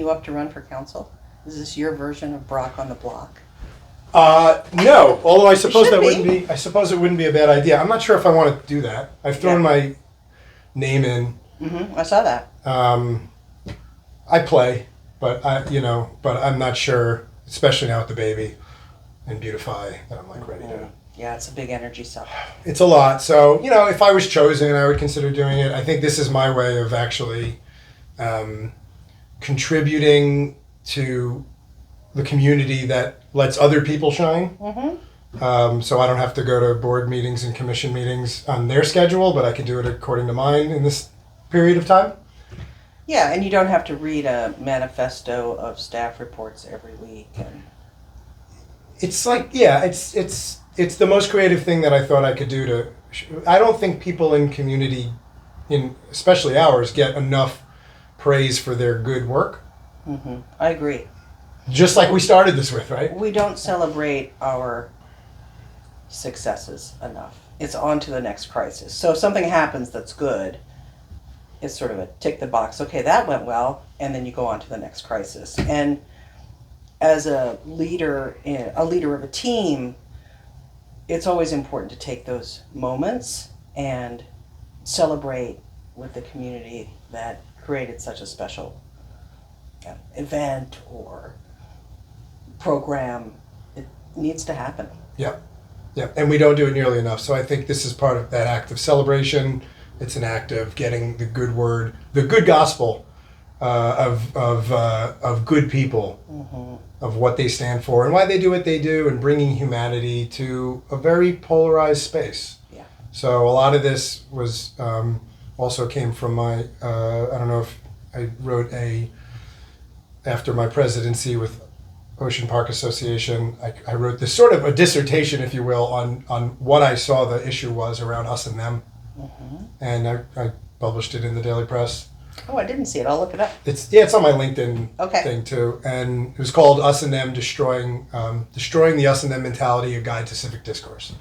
you up to run for council? Is this your version of Brock on the block? No. Although I suppose should that be. wouldn't be. I suppose it wouldn't be a bad idea. I'm not sure if I want to do that. I've thrown my name in. Mm-hmm. I saw that. I play, but but I'm not sure. Especially now with the baby and Beautify, that I'm like ready to. Yeah, it's a big energy suck. It's a lot. So if I was chosen, I would consider doing it. I think this is my way of actually contributing to the community that lets other people shine. Mm-hmm. So I don't have to go to board meetings and commission meetings on their schedule, but I can do it according to mine in this period of time. Yeah, and you don't have to read a manifesto of staff reports every week. And It's like, it's the most creative thing that I thought I could do to. I don't think people in community, especially ours, get enough praise for their good work. mm-hmm. I agree. Just like we started this with, right? We don't celebrate our successes enough. It's on to the next crisis. So if something happens that's good, it's sort of a tick the box. Okay, that went well, and then you go on to the next crisis. And as a leader of a team, it's always important to take those moments and celebrate with the community that created such a special event or program. It needs to happen. Yeah, and we don't do it nearly enough. So I think this is part of that act of celebration. It's an act of getting the good word, the good gospel of good people, Mm-hmm. of what they stand for and why they do what they do, and bringing humanity to a very polarized space. Yeah. So a lot of this was also came from my. I don't know if I wrote after my presidency with Ocean Park Association, I wrote this sort of a dissertation, if you will, on what I saw the issue was around us and them. Mm-hmm. And I published it in the Daily Press. Oh, I didn't see it. I'll look it up. It's on my LinkedIn Okay. thing too, and it was called "Us and Them: Destroying the Us and Them Mentality: A Guide to Civic Discourse."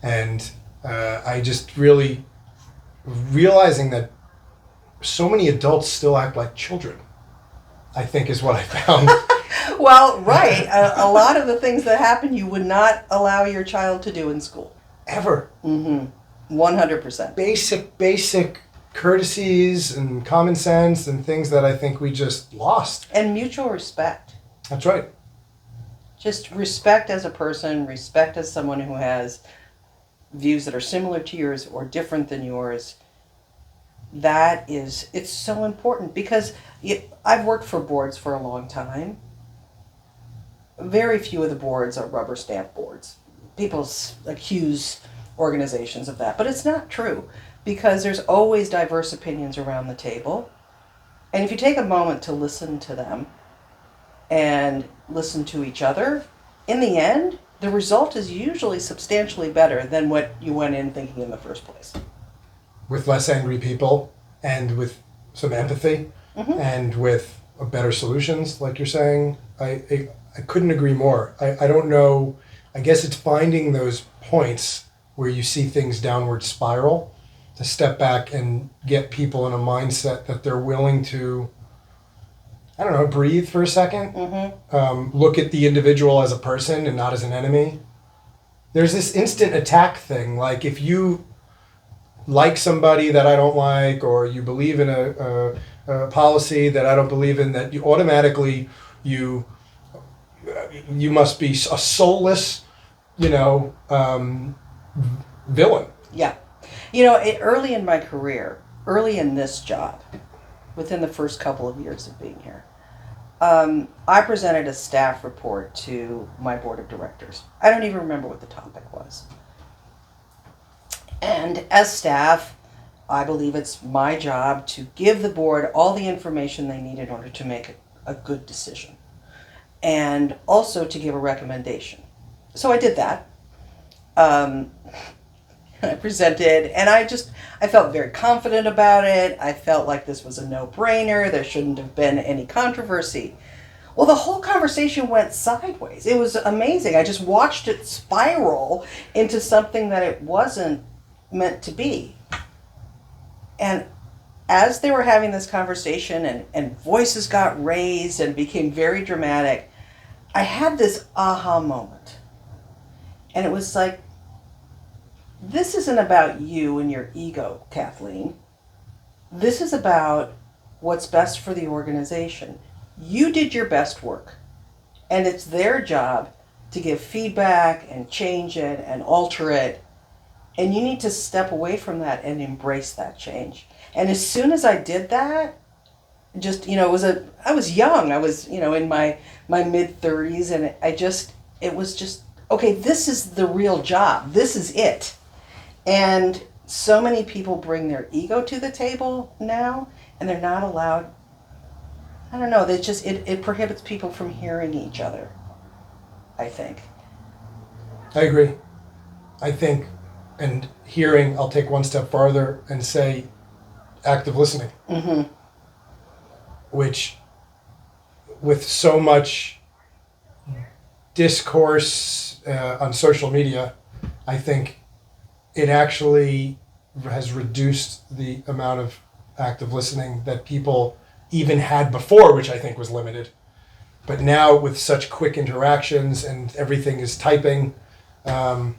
And I just really realizing that so many adults still act like children, I think, is what I found. Well, right. A lot of the things that happen you would not allow your child to do in school. Ever. Mm-hmm. 100%. Basic courtesies and common sense and things that I think we just lost. And mutual respect. That's right. Just respect as a person, respect as someone who has views that are similar to yours or different than yours. It's so important because I've worked for boards for a long time. Very few of the boards are rubber stamp boards. People accuse organizations of that, but it's not true because there's always diverse opinions around the table. And if you take a moment to listen to them and listen to each other, in the end, the result is usually substantially better than what you went in thinking in the first place. With less angry people and with some empathy and with better solutions, like you're saying. I couldn't agree more. I don't know. I guess it's finding those points where you see things downward spiral, to step back and get people in a mindset that they're willing to, I don't know, breathe for a second. Look at the individual as a person and not as an enemy. There's this instant attack thing. Like if you like somebody that I don't like, or you believe in a policy that I don't believe in, that you automatically you must be a soulless, villain. Yeah. Early in my career, early in this job, within the first couple of years of being here, I presented a staff report to my board of directors. I don't even remember what the topic was. And as staff, I believe it's my job to give the board all the information they need in order to make a good decision, and also to give a recommendation. So I did that. I presented, and I felt very confident about it. I felt like this was a no-brainer. There shouldn't have been any controversy. Well, the whole conversation went sideways. It was amazing. I just watched it spiral into something that it wasn't meant to be. And as they were having this conversation and voices got raised and became very dramatic, I had this aha moment. And it was like, this isn't about you and your ego, Kathleen. This is about what's best for the organization. You did your best work, and it's their job to give feedback and change it and alter it. And you need to step away from that and embrace that change. And as soon as I did that, just, I was young. I was, in my mid-30s, and it was just, okay, this is the real job. This is it. And so many people bring their ego to the table now, and they're not allowed, I don't know, it prohibits people from hearing each other, I think. I agree. I think, and hearing, I'll take one step farther and say active listening. Mm-hmm. Which, with so much discourse on social media, I think it actually has reduced the amount of active listening that people even had before, which I think was limited. But now with such quick interactions and everything is typing, and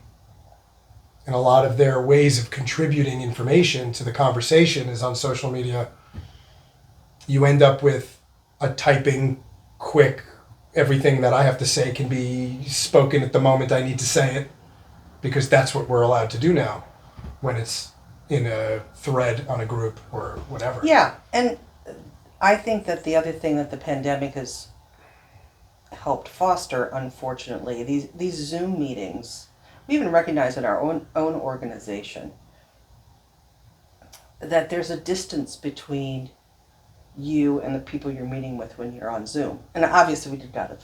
a lot of their ways of contributing information to the conversation is on social media, you end up with a typing quick, everything that I have to say can be spoken at the moment I need to say it, because that's what we're allowed to do now when it's in a thread on a group or whatever. Yeah, and I think that the other thing that the pandemic has helped foster, unfortunately, these Zoom meetings, we even recognize in our own organization that there's a distance between you and the people you're meeting with when you're on Zoom. And obviously we did out of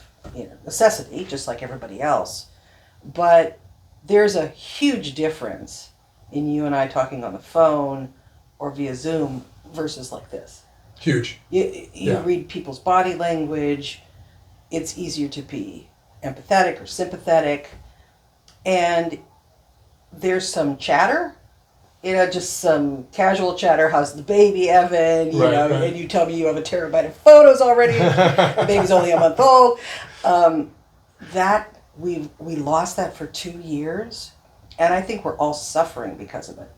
necessity, just like everybody else. But there's a huge difference in you and I talking on the phone or via Zoom versus like this. Huge. You read people's body language. It's easier to be empathetic or sympathetic. And there's some chatter, just some casual chatter. How's the baby, Evan? Right. And you tell me you have a terabyte of photos already. The baby's only a month old. That we lost that for 2 years, and I think we're all suffering because of it.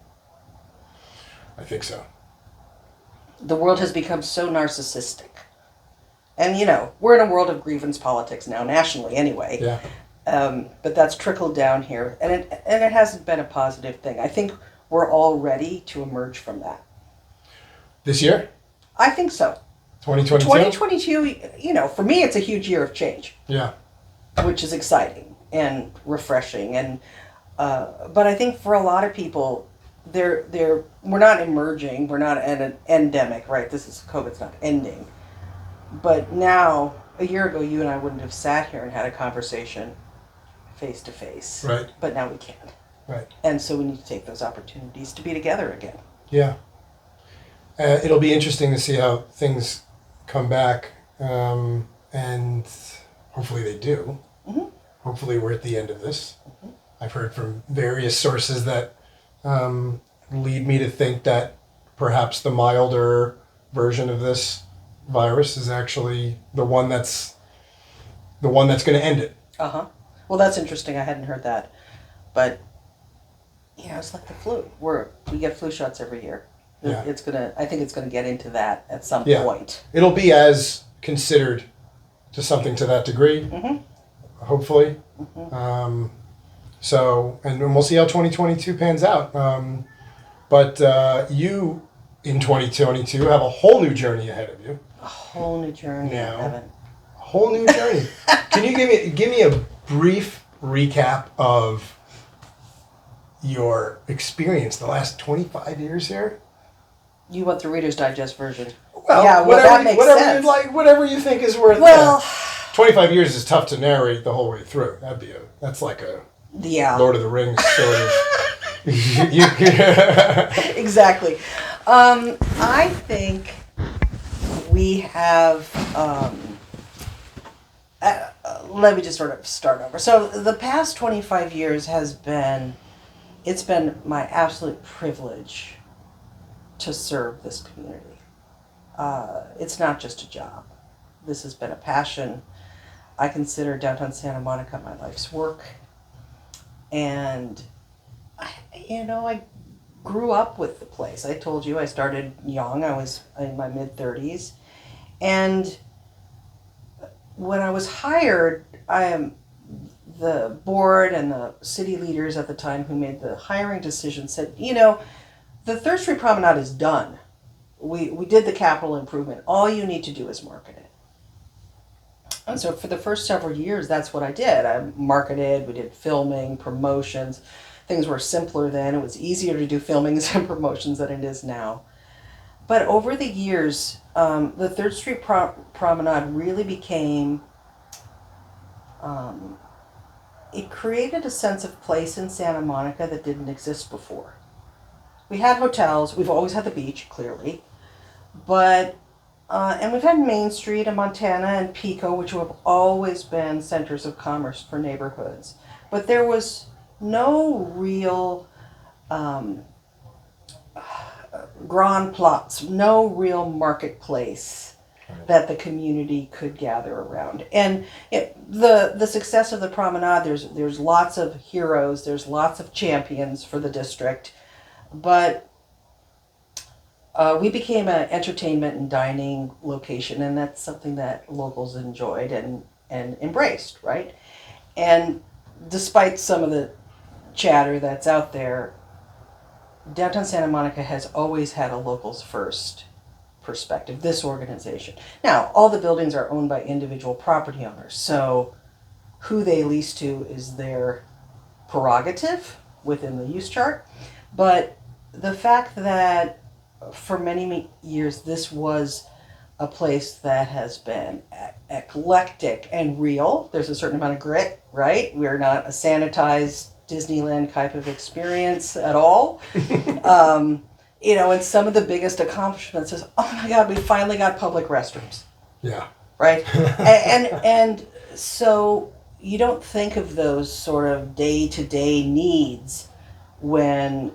I think so. The world has become so narcissistic. And, we're in a world of grievance politics now, nationally anyway. Yeah. But that's trickled down here. And it hasn't been a positive thing. I think we're all ready to emerge from that. This year? I think so. 2022? 2022, for me, it's a huge year of change. Yeah. Which is exciting and refreshing. And but I think for a lot of people, we're not emerging. We're not at an endemic, right? COVID's not ending. But now, a year ago, you and I wouldn't have sat here and had a conversation face to face. Right. But now we can. Right. And so we need to take those opportunities to be together again. Yeah. It'll be interesting to see how things come back, and hopefully they do. Mm-hmm. Hopefully we're at the end of this. Mm-hmm. I've heard from various sources that lead me to think that perhaps the milder version of this virus is actually the one that's going to end it. Uh-huh. Well, that's interesting. I hadn't heard that. But, it's like the flu. We get flu shots every year. Yeah. I think it's going to get into that at some point. It'll be as considered to something to that degree, mm-hmm. hopefully. Mm-hmm. And we'll see how 2022 pans out. But you, in 2022, have a whole new journey ahead of you. A whole new journey, Evan. A whole new journey. Can you give me a brief recap of your experience the last 25 years here? You want the Reader's Digest version? Well, that makes sense. Whatever you think is worth. Well, 25 years is tough to narrate the whole way through. That's like a Lord of the Rings sort of. Exactly. I think we have. Let me just sort of start over. So the past 25 years it's been my absolute privilege to serve this community. It's not just a job. This has been a passion. I consider downtown Santa Monica my life's work. And, I grew up with the place. I told you I started young. I was in my mid-30s. And when I was hired, the board and the city leaders at the time who made the hiring decision said, the 3rd Street Promenade is done. We did the capital improvement. All you need to do is market it. And so for the first several years, that's what I did. I marketed, we did filming, promotions. Things were simpler then. It was easier to do filmings and promotions than it is now. But over the years, the 3rd Street Promenade really became, it created a sense of place in Santa Monica that didn't exist before. We had hotels, we've always had the beach, clearly, but, and we've had Main Street and Montana and Pico, which have always been centers of commerce for neighborhoods. But there was no real grand plots, no real marketplace that the community could gather around. And the success of the promenade, there's lots of heroes, there's lots of champions for the district, but we became an entertainment and dining location, and that's something that locals enjoyed and embraced, right? And despite some of the chatter that's out there, downtown Santa Monica has always had a locals first perspective, this organization. Now, all the buildings are owned by individual property owners, so who they lease to is their prerogative within the use chart. But the fact that for many years this was a place that has been eclectic and real, there's a certain amount of grit, right? We're not a sanitized Disneyland type of experience at all. And some of the biggest accomplishments is, oh my God, we finally got public restrooms. Yeah. Right? and so you don't think of those sort of day-to-day needs when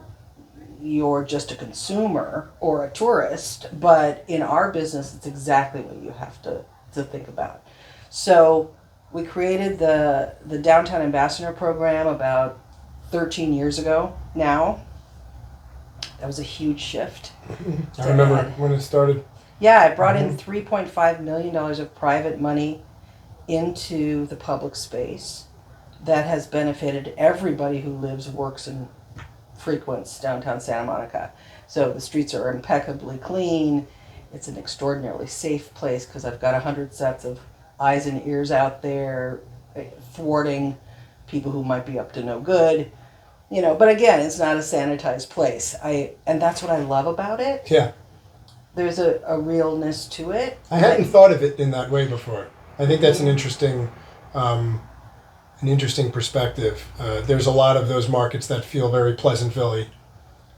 you're just a consumer or a tourist, but in our business, it's exactly what you have to think about. So we created the Downtown Ambassador Program about 13 years ago now. That was a huge shift. I remember when it started. Yeah, I brought in $3.5 million of private money into the public space that has benefited everybody who lives, works, and frequents downtown Santa Monica. So the streets are impeccably clean. It's an extraordinarily safe place because I've got 100 sets of eyes and ears out there thwarting people who might be up to no good. But again, it's not a sanitized place. And that's what I love about it. Yeah. There's a realness to it. I hadn't thought of it in that way before. I think that's an interesting perspective. There's a lot of those markets that feel very Pleasantville-y,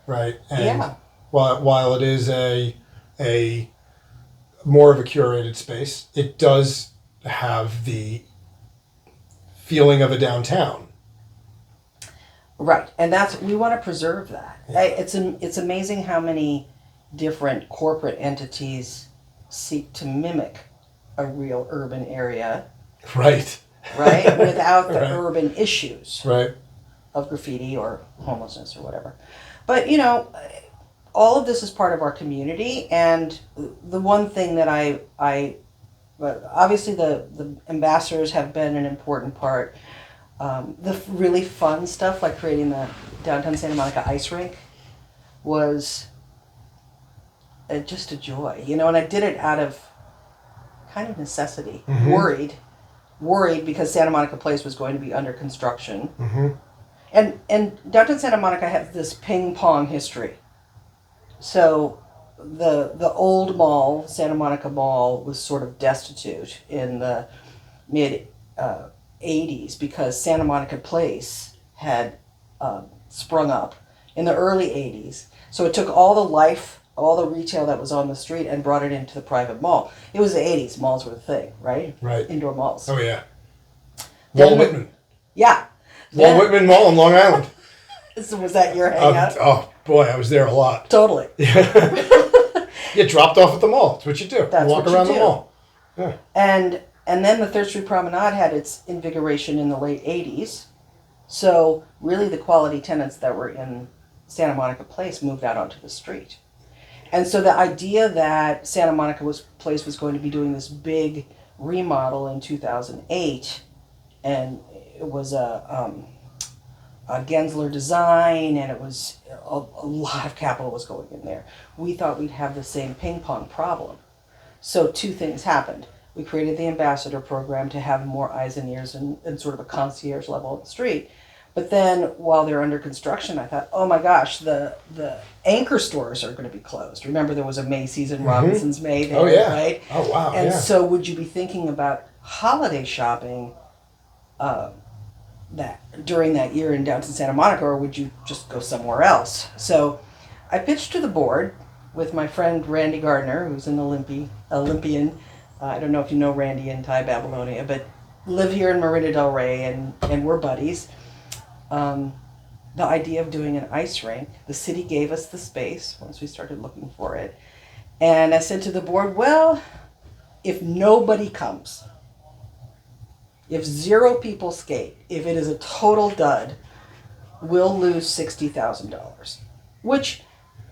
right? And while it is a more of a curated space, it does have the feeling of a downtown. Right, and we want to preserve that. Yeah. It's amazing how many different corporate entities seek to mimic a real urban area. Right. Right, without the urban issues. Right. Of graffiti or homelessness or whatever. But, all of this is part of our community, and the one thing that obviously the ambassadors have been an important part. The really fun stuff, like creating the downtown Santa Monica ice rink, was just a joy, and I did it out of kind of necessity, worried because Santa Monica Place was going to be under construction. And downtown Santa Monica has this ping pong history. So the old mall, Santa Monica Mall, was sort of destitute in the mid 80s because Santa Monica Place had sprung up in the early 80s. So it took all the retail that was on the street and brought it into the private mall. It was the 80s. Malls were the thing, right? Right. Indoor malls. Oh, yeah. Walt Whitman. Yeah. Walt Whitman Mall in Long Island. So was that your hangout? Oh boy, I was there a lot. Totally. You dropped off at the mall. That's what you do. That's you walk what you around do. the mall. Yeah. And then the Third Street Promenade had its invigoration in the late 80s. So really the quality tenants that were in Santa Monica Place moved out onto the street. And so the idea that Santa Monica Place was going to be doing this big remodel in 2008, and it was a Gensler design, and it was a lot of capital was going in there. We thought we'd have the same ping pong problem. So two things happened. We created the ambassador program to have more eyes and ears and sort of a concierge level of the street. But then while they're under construction, I thought, oh my gosh, the anchor stores are going to be closed. Remember there was a Macy's and Robinson's May there, right? Oh, wow. And so would you be thinking about holiday shopping that during that year in downtown Santa Monica, or would you just go somewhere else? So I pitched to the board with my friend Randy Gardner, who's an Olympian. I don't know if you know Randy in Thai Babylonia, but live here in Marina del Rey, and we're buddies. The idea of doing an ice rink, the city gave us the space once we started looking for it. And I said to the board, well, if nobody comes, if 0 people skate, if it is a total dud, we'll lose $60,000, which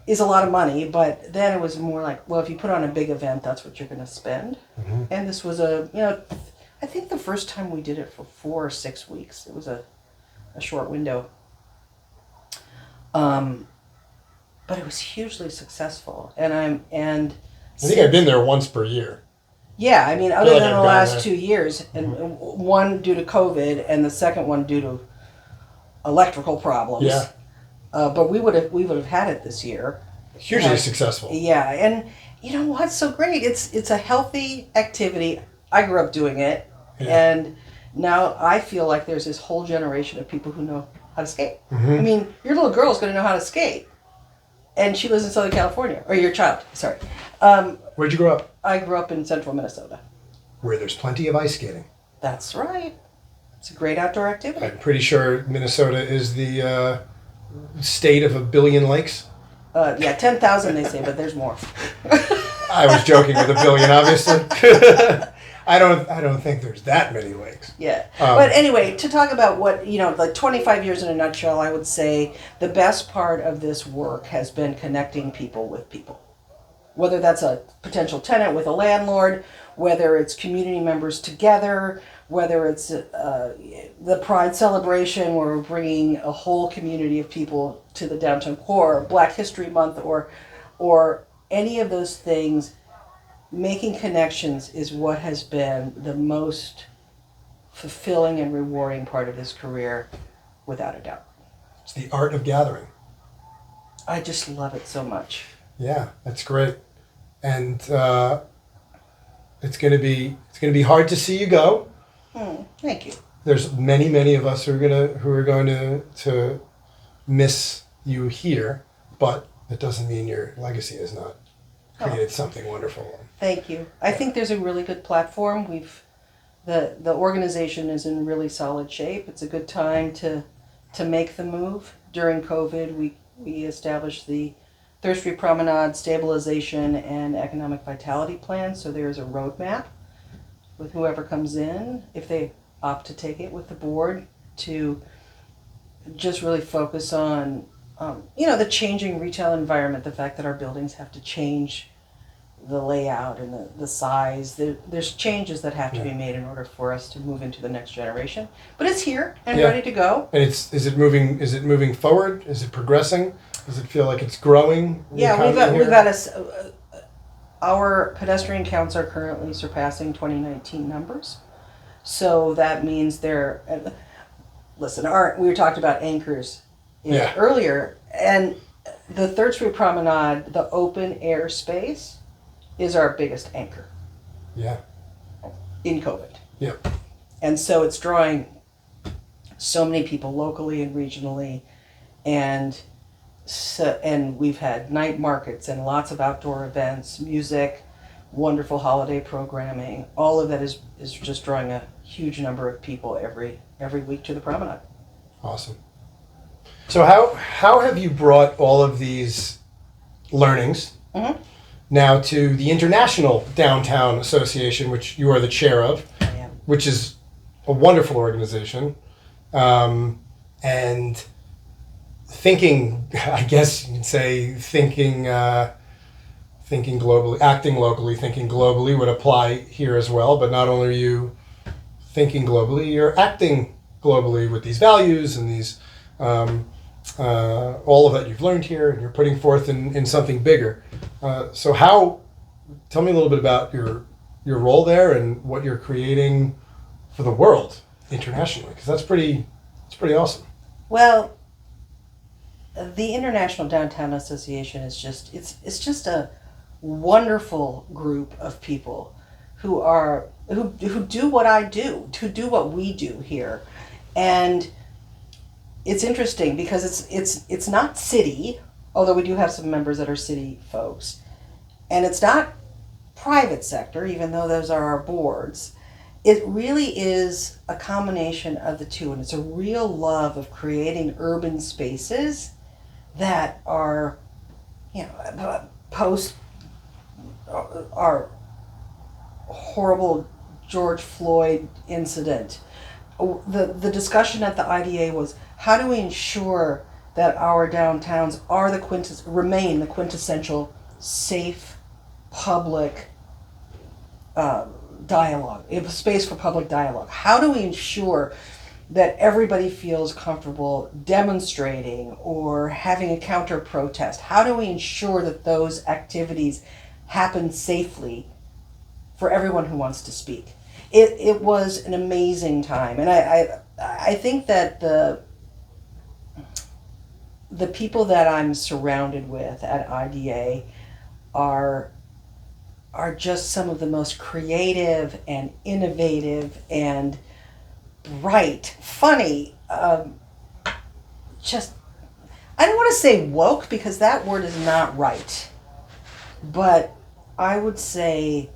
is a lot of money, but then it was more like, well, if you put on a big event, that's what you're going to spend. Mm-hmm. And this was I think the first time we did it for 4 or 6 weeks. It was a short window. But it was hugely successful. And I think I've been there once per year. Yeah, I mean, other than the last 2 years, and one due to COVID, and the second one due to electrical problems. Yeah. But we would have had it this year. Hugely successful. Yeah, and you know what's so great? It's a healthy activity. I grew up doing it, and now I feel like there's this whole generation of people who know how to skate. Mm-hmm. I mean, your little girl's going to know how to skate, and she lives in Southern California, or your child. Sorry. Where'd you grow up? I grew up in central Minnesota. Where there's plenty of ice skating. That's right. It's a great outdoor activity. I'm pretty sure Minnesota is the state of 1 billion lakes. 10,000 they say, but there's more. I was joking with 1 billion, obviously. I don't think there's that many lakes. Yeah. But anyway, to talk about what, like 25 years in a nutshell, I would say the best part of this work has been connecting people with people. Whether that's a potential tenant with a landlord, whether it's community members together, whether it's the Pride celebration where we're bringing a whole community of people to the downtown core, Black History Month, or any of those things, making connections is what has been the most fulfilling and rewarding part of this career, without a doubt. It's the art of gathering. I just love it so much. Yeah, that's great. And it's going to be hard to see you go. Thank you. There's many of us who are going to miss you here, but that doesn't mean your legacy has not created something wonderful. Thank you. I think there's a really good platform. The organization is in really solid shape. It's a good time to make the move. During COVID, we established the Third Street Promenade Stabilization and Economic Vitality Plan. So there's a roadmap with whoever comes in, if they opt to take it with the board, to just really focus on, the changing retail environment, the fact that our buildings have to change the layout and the size. There's changes that have to be made in order for us to move into the next generation. But it's here and ready to go. And is it moving forward? Is it progressing? Does it feel like it's growing? Yeah, we've got our pedestrian counts are currently surpassing 2019 numbers. So that means we were talking about anchors earlier, and the Third Street Promenade, the open air space, is our biggest anchor. Yeah. In COVID. Yeah. And so it's drawing so many people locally and regionally, and we've had night markets and lots of outdoor events, music, wonderful holiday programming. All of that is just drawing a huge number of people every week to the promenade. Awesome. So how have you brought all of these learnings now to the International Downtown Association, which you are the chair of, which is a wonderful organization, and thinking, I guess you could say, thinking globally, acting locally, thinking globally would apply here as well. But not only are you thinking globally, you're acting globally with these values and these all of that you've learned here, and you're putting forth in something bigger. So tell me a little bit about your role there and what you're creating for the world internationally, because that's pretty awesome. Well, the International Downtown Association is just a wonderful group of people who do what I do, who do what we do here. And it's interesting because it's not city, although we do have some members that are city folks, and it's not private sector, even though those are our boards. It really is a combination of the two, and it's a real love of creating urban spaces that are, post our horrible George Floyd incident. The discussion at the IDA was, how do we ensure that our downtowns are remain the quintessential safe public dialogue, a space for public dialogue? How do we ensure that everybody feels comfortable demonstrating or having a counter protest? How do we ensure that those activities happen safely for everyone who wants to speak? It was an amazing time, and I think that the people that I'm surrounded with at IDA are just some of the most creative and innovative and bright, funny, just, I don't want to say woke because that word is not right, but I would say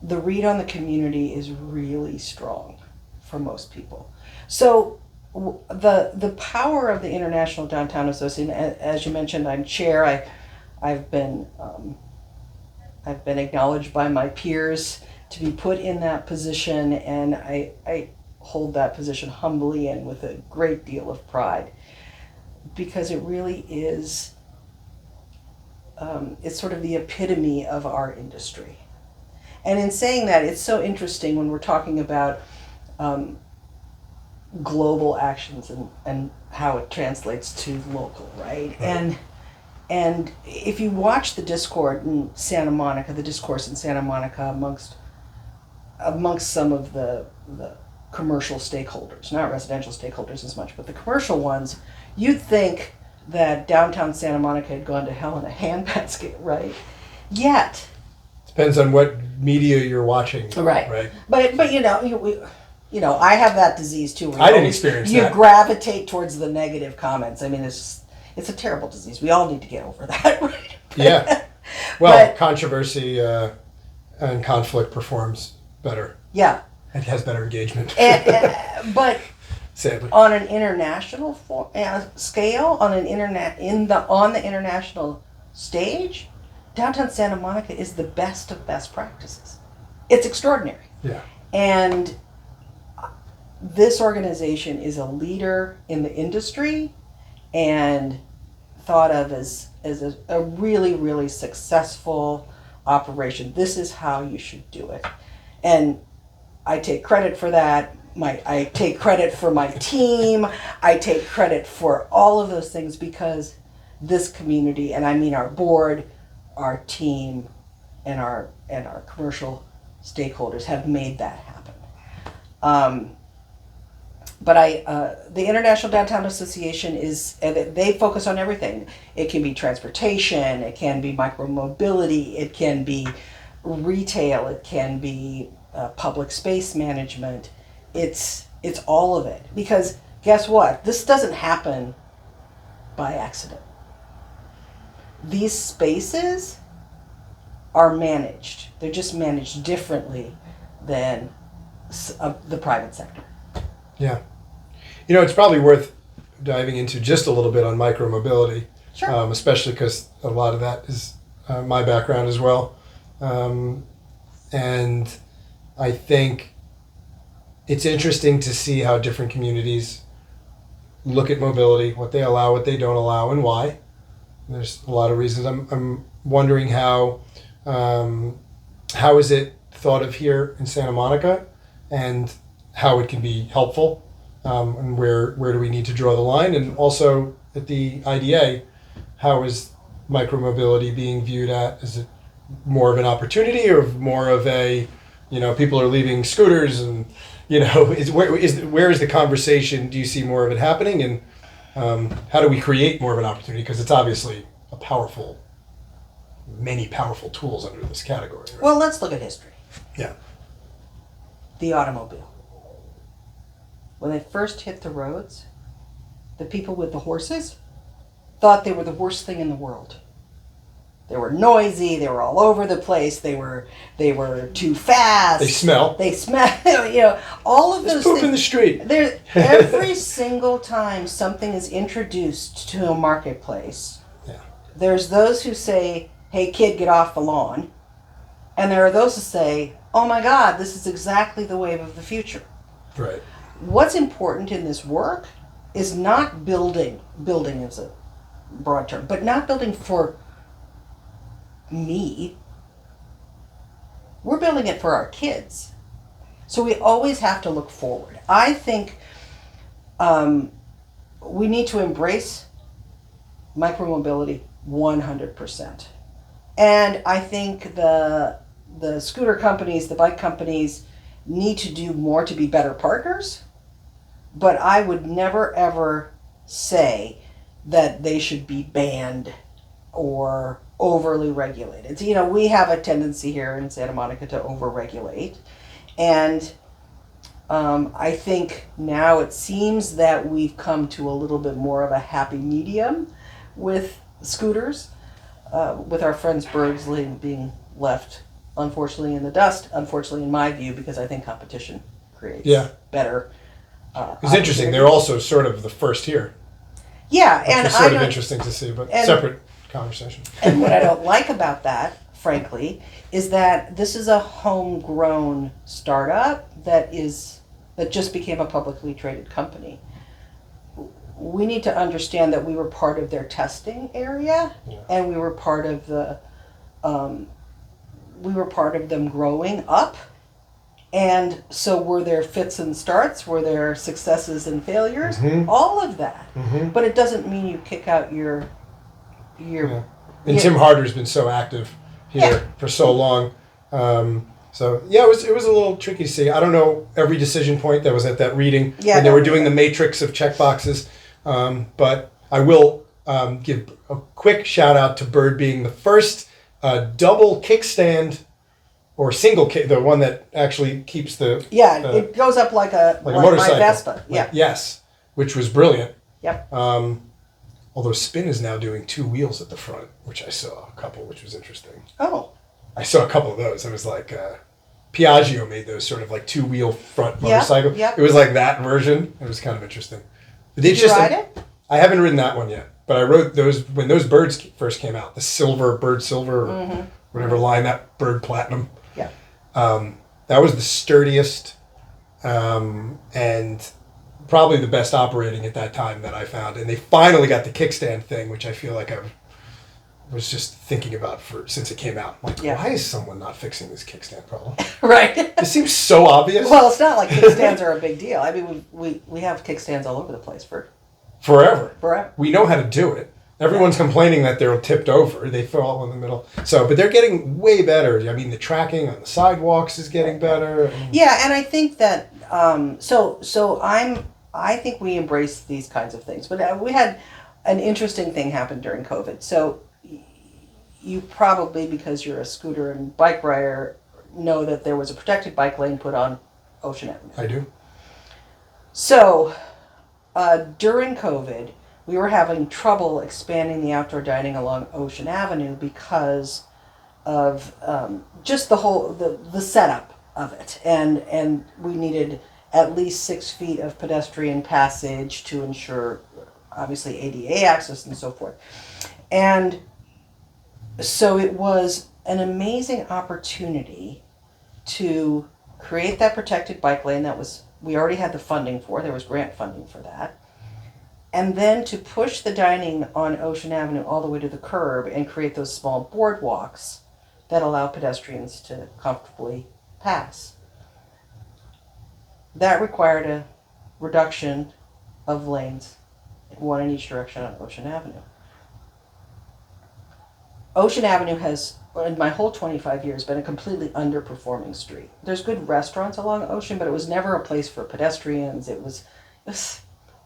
the read on the community is really strong for most people. So the power of the International Downtown Association, as you mentioned, I'm chair. I've been acknowledged by my peers to be put in that position, and I hold that position humbly and with a great deal of pride, because it really is, it's sort of the epitome of our industry. And in saying that, it's so interesting when we're talking about global actions and how it translates to local, right? And if you watch the discourse in Santa Monica amongst some of the commercial stakeholders, not residential stakeholders as much, but the commercial ones, you'd think that downtown Santa Monica had gone to hell in a handbasket, right? Yet, depends on what media you're watching. Right. But I have that disease too. I didn't experience that. You gravitate towards the negative comments. I mean, it's a terrible disease. We all need to get over that, right? Yeah. Well, controversy and conflict performs better. Yeah. It has better engagement. But sadly, on an international scale, on the international stage, downtown Santa Monica is the best of best practices. It's extraordinary. Yeah. And this organization is a leader in the industry and thought of as a really, really successful operation. This is how you should do it. And I take credit for that. I take credit for my team. I take credit for all of those things because this community, and I mean our board, our team, and our commercial stakeholders have made that happen. But the International Downtown Association they focus on everything. It can be transportation, it can be micromobility, it can be retail, it can be public space management. It's all of it. Because guess what? This doesn't happen by accident. These spaces are managed. They're just managed differently than the private sector. Yeah. It's probably worth diving into just a little bit on micromobility, Sure. especially because a lot of that is my background as well. And I think it's interesting to see how different communities look at mobility, what they allow, what they don't allow, and why. There's a lot of reasons. I'm wondering how is it thought of here in Santa Monica, and how it can be helpful, and where do we need to draw the line, and also at the IDA, how is micromobility being viewed at? Is it more of an opportunity or more of a, people are leaving scooters and, where is the conversation? Do you see more of it happening? And how do we create more of an opportunity? Because it's obviously many powerful tools under this category. Right? Well, let's look at history. Yeah. The automobile. When they first hit the roads, the people with the horses thought they were the worst thing in the world. They were noisy. They were all over the place. They were too fast. They smell. All of There's those poop things. in the street. Every single time something is introduced to a marketplace, there's those who say, "Hey, kid, get off the lawn," and there are those who say, "Oh my God, this is exactly the wave of the future." Right. What's important in this work is not building. Building is a broad term, but not building for me. We're building it for our kids. So we always have to look forward. I think we need to embrace micromobility 100%. And I think the scooter companies, the bike companies need to do more to be better partners. But I would never ever say that they should be banned or overly regulated. We have a tendency here in Santa Monica to overregulate. And I think now it seems that we've come to a little bit more of a happy medium with scooters, with our friends Bergsley being left, unfortunately, in the dust. Unfortunately, in my view, because I think competition creates better. It's interesting. They're also sort of the first here. Yeah, which and is sort of interesting to see, but separate conversation. And what I don't like about that, frankly, is that this is a homegrown startup that just became a publicly traded company. We need to understand that we were part of their testing area, and we were part of them growing up. And so were there fits and starts, were there successes and failures, all of that. But it doesn't mean you kick out your And Tim Harder's been so active here for so long. It was a little tricky to see. I don't know every decision point that was at that reading when they were doing the matrix of checkboxes. But I will give a quick shout out to Bird being the first double kickstand or single kick, the one that actually keeps it goes up like a motorcycle. my Vespa. Yes, which was brilliant. Yep. Although Spin is now doing two wheels at the front, which I saw a couple, which was interesting. Oh. I saw a couple of those. It was like Piaggio made those sort of like two-wheel front motorcycle. Yep. It was like that version. It was kind of interesting. Did you ride it? I haven't ridden that one yet, but I rode those when those birds first came out. The Bird Silver, or whatever line, that Bird Platinum. Yeah. That was the sturdiest and probably the best operating at that time that I found. And they finally got the kickstand thing, which I feel like I was just thinking about since it came out. Like, why is someone not fixing this kickstand problem? Right. It seems so obvious. Well, it's not like kickstands are a big deal. I mean, we have kickstands all over the place forever. We know how to do it. Everyone's complaining that they're tipped over. They fall in the middle. But they're getting way better. I mean, the tracking on the sidewalks is getting better. Yeah, and I think that I think we embrace these kinds of things. But we had an interesting thing happen during COVID. So you probably, because you're a scooter and bike rider, know that there was a protected bike lane put on Ocean Avenue. I do. So during COVID, we were having trouble expanding the outdoor dining along Ocean Avenue because of just the setup of it, and we needed at least 6 feet of pedestrian passage to ensure obviously ADA access and so forth. And so it was an amazing opportunity to create that protected bike lane we already had the funding for. There was grant funding for that. And then to push the dining on Ocean Avenue all the way to the curb and create those small boardwalks that allow pedestrians to comfortably pass. That required a reduction of lanes, one in each direction on Ocean Avenue. Ocean Avenue has, in my whole 25 years, been a completely underperforming street. There's good restaurants along Ocean, but it was never a place for pedestrians.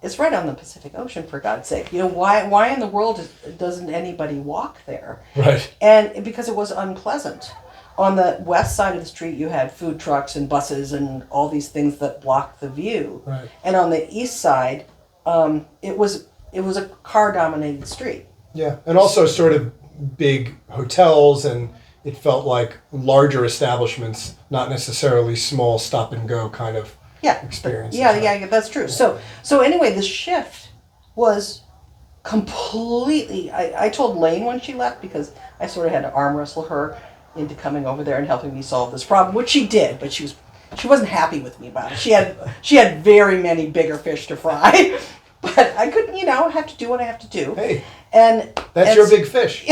It's right on the Pacific Ocean, for God's sake. Why in the world doesn't anybody walk there? Right. And because it was unpleasant. On the west side of the street, you had food trucks and buses and all these things that blocked the view. Right. And on the east side, it was a car-dominated street. Yeah, and also sort of big hotels, and it felt like larger establishments, not necessarily small stop-and-go kind of experience. Yeah, that's true. So anyway, the shift was completely. I told Lane when she left, because I sort of had to arm wrestle her into coming over there and helping me solve this problem, which she did, but she wasn't happy with me about it. She had very many bigger fish to fry, but I couldn't, have to do what I have to do. Hey, and that's your big fish.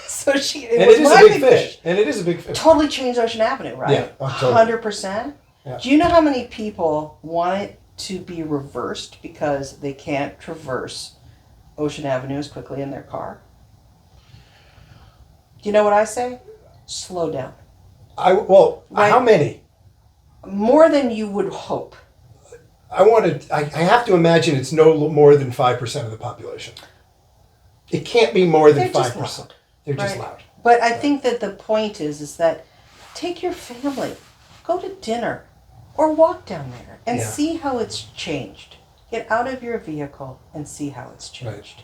So it was my big fish. And it is a big fish. Totally changed Ocean Avenue, right? Yeah, totally. 100%. Yeah. Do you know how many people want it to be reversed because they can't traverse Ocean Avenue as quickly in their car? Do you know what I say? Slow down. Right? How many? More than you would hope. I have to imagine it's no more than 5% of the population. It can't be more than 5%. They're just loud. But I think that the point is that take your family, go to dinner, or walk down there and see how it's changed. Get out of your vehicle and see how it's changed. Right.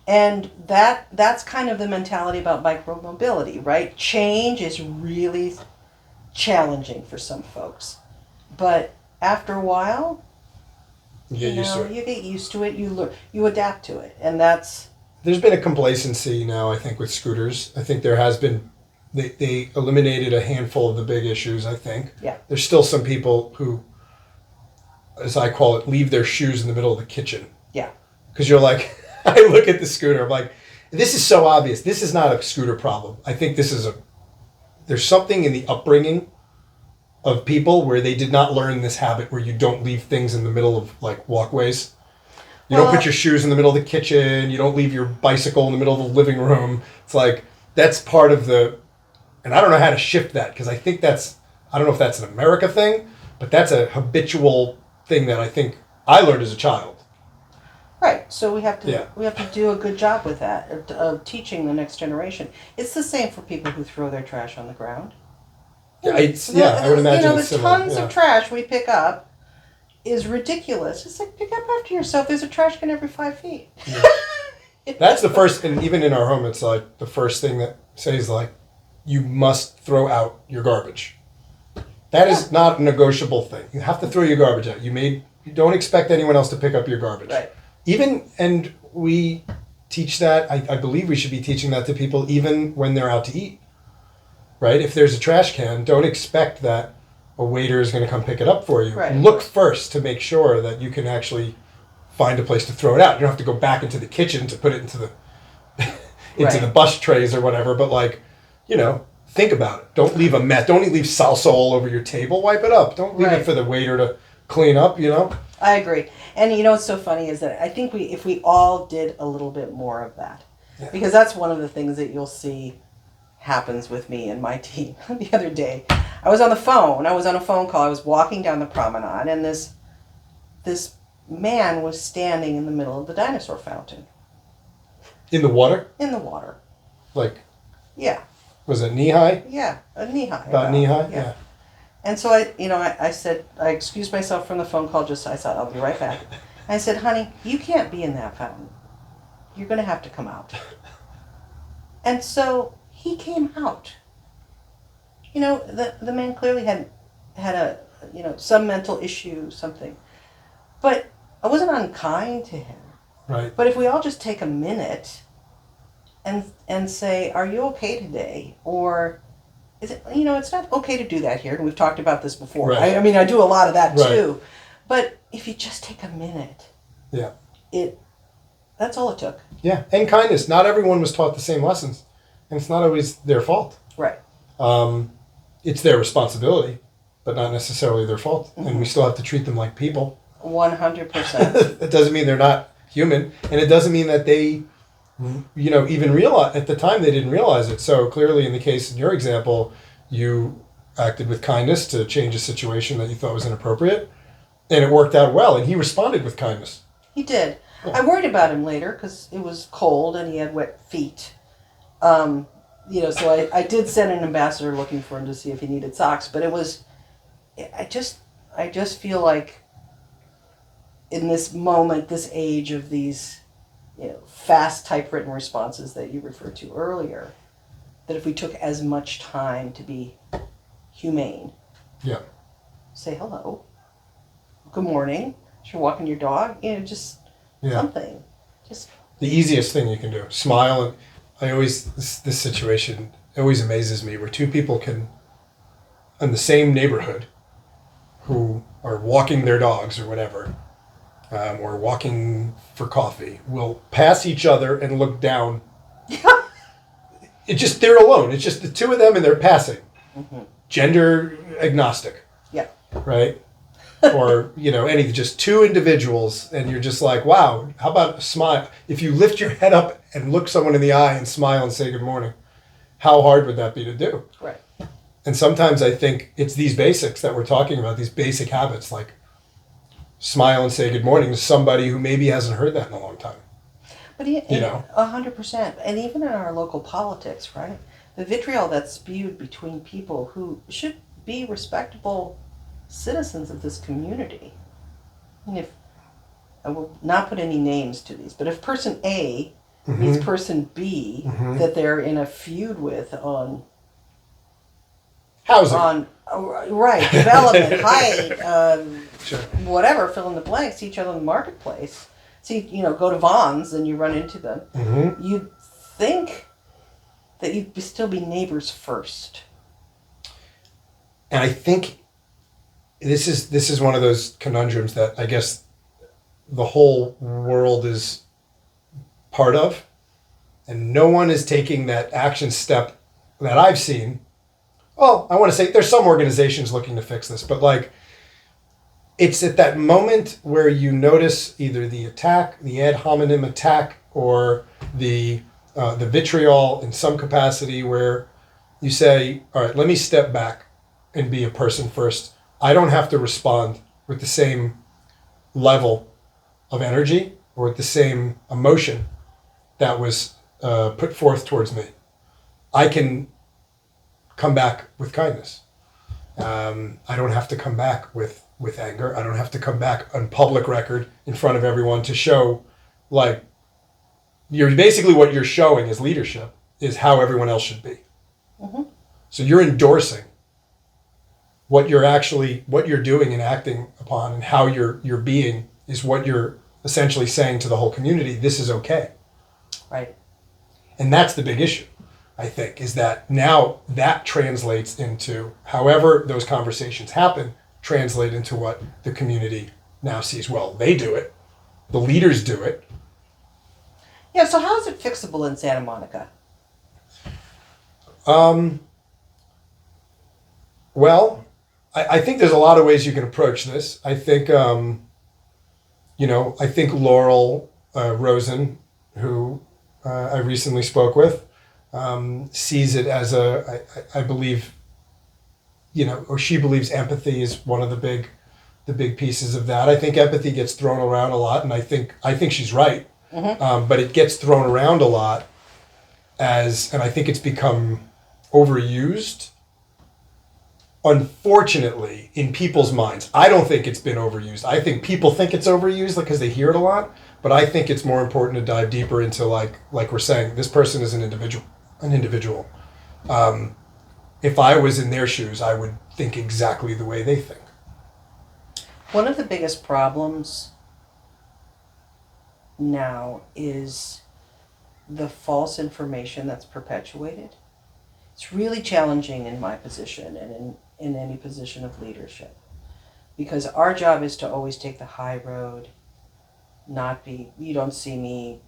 And that's kind of the mentality about micromobility, right? Change is really challenging for some folks. But after a while, you get used to it, you learn, you adapt to it. And there's been a complacency now, I think, with scooters. I think there has been, they eliminated a handful of the big issues, I think. Yeah. There's still some people who, as I call it, leave their shoes in the middle of the kitchen. Yeah. Because you're like, I look at the scooter, I'm like, this is so obvious. This is not a scooter problem. I think there's something in the upbringing of people where they did not learn this habit where you don't leave things in the middle of like walkways. You don't put your shoes in the middle of the kitchen. You don't leave your bicycle in the middle of the living room. It's like, that's part of and I don't know how to shift that, because I think I don't know if that's an America thing, but that's a habitual thing that I think I learned as a child. Right. So we have to do a good job with that, of teaching the next generation. It's the same for people who throw their trash on the ground. I would imagine it's similar. Tons of trash we pick up is ridiculous. It's like, pick up after yourself. There's a trash can every 5 feet. Yeah. That's the first, and even in our home, it's like the first thing that says like, you must throw out your garbage. That is not a negotiable thing. You have to throw your garbage out. You don't expect anyone else to pick up your garbage. Right. And we teach that, I believe we should be teaching that to people even when they're out to eat. Right? If there's a trash can, don't expect that a waiter is going to come pick it up for you. Right. Look first to make sure that you can actually find a place to throw it out. You don't have to go back into the kitchen to put it into the the bus trays or whatever, but think about it. Don't leave a mess. Don't leave salsa all over your table. Wipe it up. Don't leave it for the waiter to clean up, I agree. And what's so funny is that I think if we all did a little bit more of that, because that's one of the things that you'll see happens with me and my team. The other day, I was on a phone call. I was walking down the promenade, and this man was standing in the middle of the dinosaur fountain. In the water? In the water. Like? Yeah. Was it knee-high? Yeah, knee-high. About knee-high? Yeah. And so I said, I excused myself from the phone call, I thought, I'll be right back. I said, honey, you can't be in that fountain. You're going to have to come out. And so he came out. The man clearly had a, some mental issue, something. But I wasn't unkind to him. Right. But if we all just take a minute and say, are you okay today? Or is it, it's not okay to do that here. And we've talked about this before. Right. I mean, I do a lot of that Right. too. But if you just take a minute, Yeah. That's all it took. Yeah. And kindness. Not everyone was taught the same lessons. And it's not always their fault. Right. It's their responsibility, but not necessarily their fault. Mm-hmm. And we still have to treat them like people. 100%. It doesn't mean they're not human. And it doesn't mean that they, even realize, at the time they didn't realize it. So clearly in the case, in your example, you acted with kindness to change a situation that you thought was inappropriate. And it worked out well. And he responded with kindness. He did. Yeah. I worried about him later because it was cold and he had wet feet. So I did send an ambassador looking for him to see if he needed socks. But I just feel like in this moment, this age of these, fast typewritten responses that you referred to earlier, that if we took as much time to be humane, Yeah. say hello, good morning, you're walking your dog, just something, just the easiest thing you can do. Smile. And this situation always amazes me where two people can, in the same neighborhood, who are walking their dogs or whatever, or walking for coffee, will pass each other and look down. They're alone. It's just the two of them and they're passing. Mm-hmm. Gender agnostic. Yeah. Right? Or, just two individuals and you're just like, wow, how about a smile? If you lift your head up and look someone in the eye and smile and say good morning, how hard would that be to do? Right. And sometimes I think it's these basics that we're talking about, these basic habits, like smile and say good morning to somebody who maybe hasn't heard that in a long time. But 100%. And even in our local politics, right? The vitriol that's spewed between people who should be respectable citizens of this community. And if I will not put any names to these, but if person A Mm-hmm. meets person B Mm-hmm. that they're in a feud with on Housing. Right, development, height, Sure. whatever, fill in the blanks, see each other in the marketplace. See, go to Vaughn's and you run into them. Mm-hmm. You'd think that you'd still be neighbors first. And I think this is one of those conundrums that I guess the whole world is part of, and no one is taking that action step that I've seen. Well, I want to say there's some organizations looking to fix this, but it's at that moment where you notice either the attack, the ad hominem attack, or the vitriol in some capacity where you say, all right, let me step back and be a person first. I don't have to respond with the same level of energy or with the same emotion that was put forth towards me. I can come back with kindness. I don't have to come back with anger. I don't have to come back on public record in front of everyone to show, you're basically what you're showing as leadership is how everyone else should be. Mm-hmm. So you're endorsing what you're doing and acting upon, and how you're being is what you're essentially saying to the whole community. This is okay. Right. And that's the big issue, I think, is that now that translates into, however those conversations happen, translate into what the community now sees. Well, they do it. The leaders do it. Yeah, so how is it fixable in Santa Monica? Well, I think there's a lot of ways you can approach this. I think, I think Laurel Rosen, who I recently spoke with, sees it as I believe, or she believes empathy is one of the big pieces of that. I think empathy gets thrown around a lot, and I think she's right. Mm-hmm. But it gets thrown around a lot and I think it's become overused. Unfortunately, in people's minds, I don't think it's been overused. I think people think it's overused because they hear it a lot. But I think it's more important to dive deeper into like we're saying, this person is an individual. If I was in their shoes, I would think exactly the way they think. One of the biggest problems now is the false information that's perpetuated. It's really challenging in my position and in any position of leadership, because our job is to always take the high road, you don't see me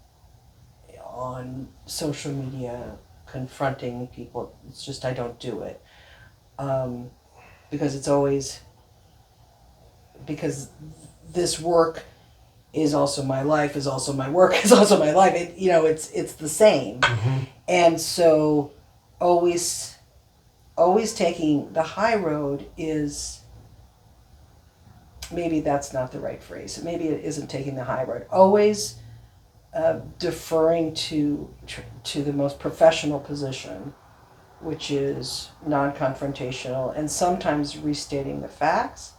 on social media confronting people. It's just I don't do it. Because this work is also my life, is also my work, is also my life. It's the same. Mm-hmm. And so always taking the high road is, maybe that's not the right phrase. Maybe it isn't taking the high road. Always deferring to the most professional position, which is non-confrontational, and sometimes restating the facts